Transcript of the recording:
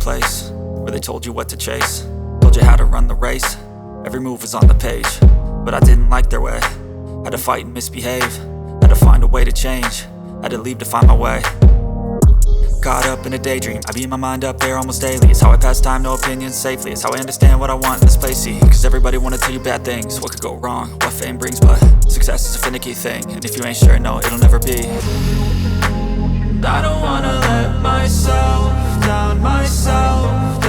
place where they told you what to chase, told you how to run the race. Every move was on the page, but I didn't like their way. Had to fight and misbehave, had to find a way to change, had to leave to find my way. Caught up in a daydream, I beat my mind up there almost daily. It's how I pass time, no opinions safely. It's how I understand what I want in this place, see. Cause everybody wanna tell you bad things, what could go wrong, what fame brings. But success is a finicky thing, and if you ain't sure, no, it'll never be. I don't wanna let myself down myself.